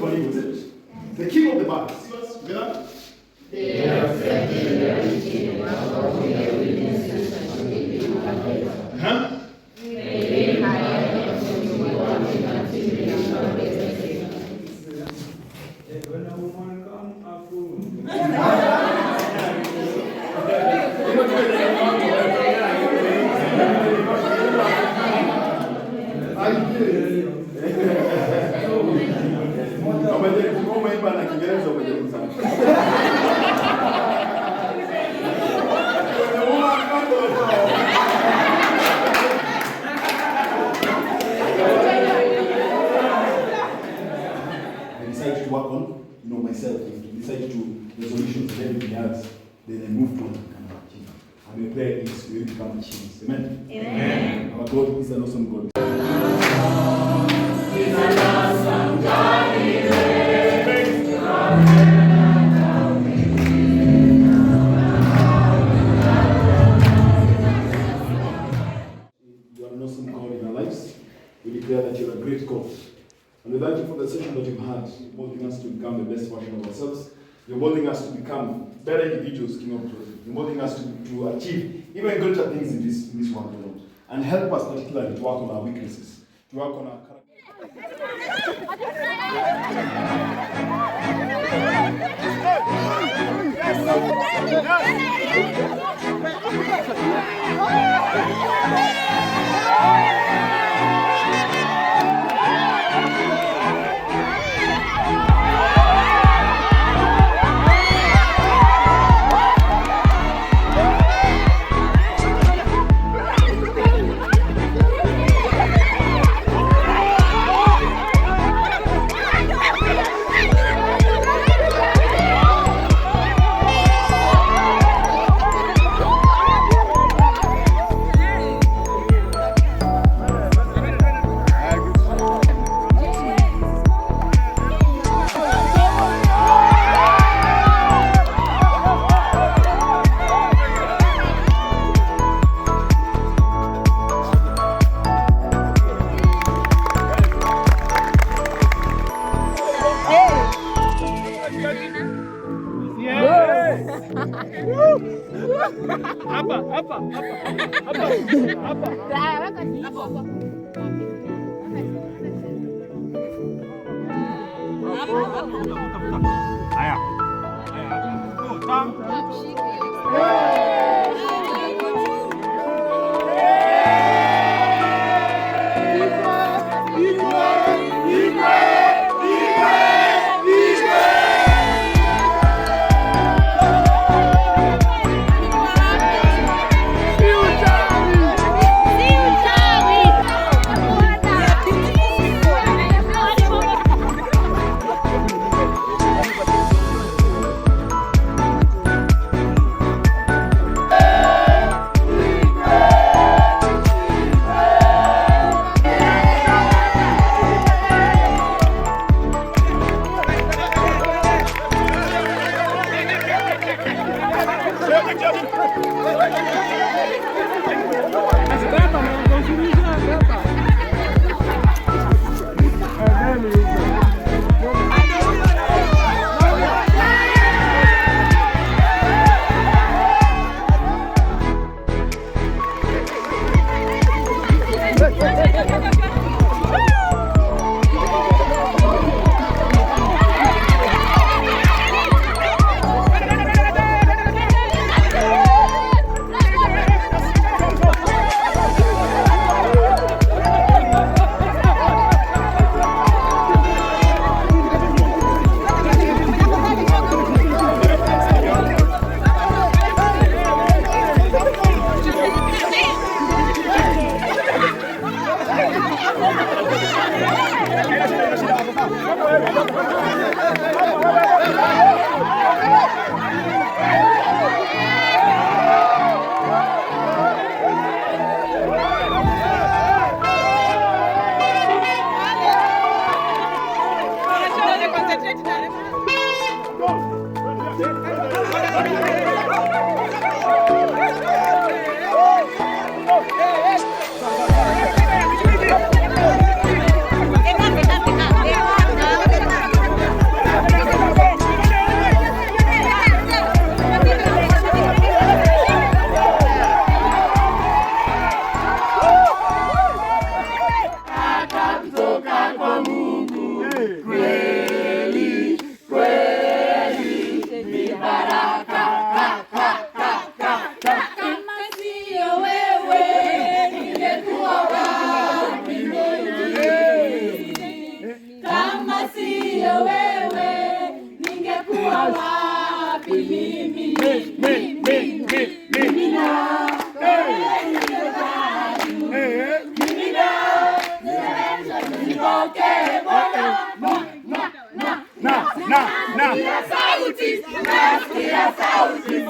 believe with it. The king of the battle. See us together? They are affecting reality and when a woman come, a fool. Myself, decide to resolutions and everything else, then I move on and come back. And my prayer is we will become achievers. Amen? Amen. Our God is an awesome God. You are an awesome God in our lives. We declare that you are a great God. And we thank you for the session that you've had, molding us to become the best version of ourselves. You're molding us to become better individuals, King of Glory. You're molding us to achieve even greater things in this world, Lord. And help us particularly to work on our weaknesses, to work on our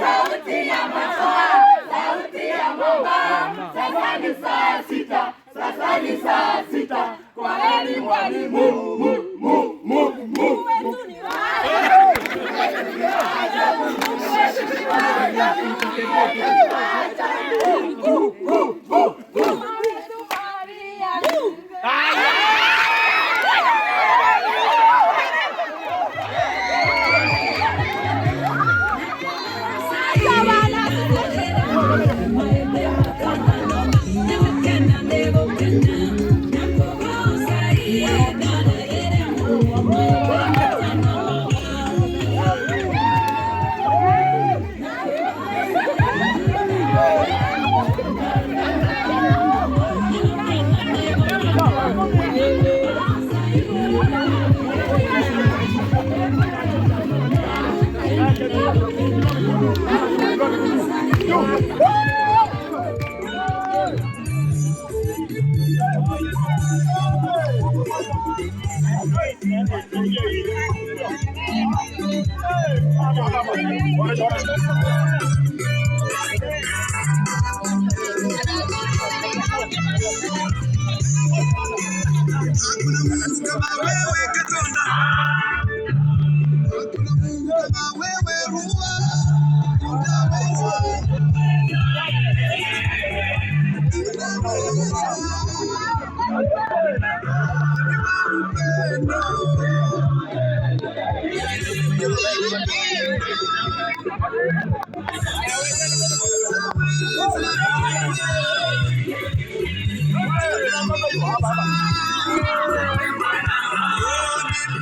Sauti ya makoa, sauti ya mwamba. Sasa ni saa sita, sasa ni saa sita. Kwa heri mwalimu.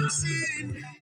See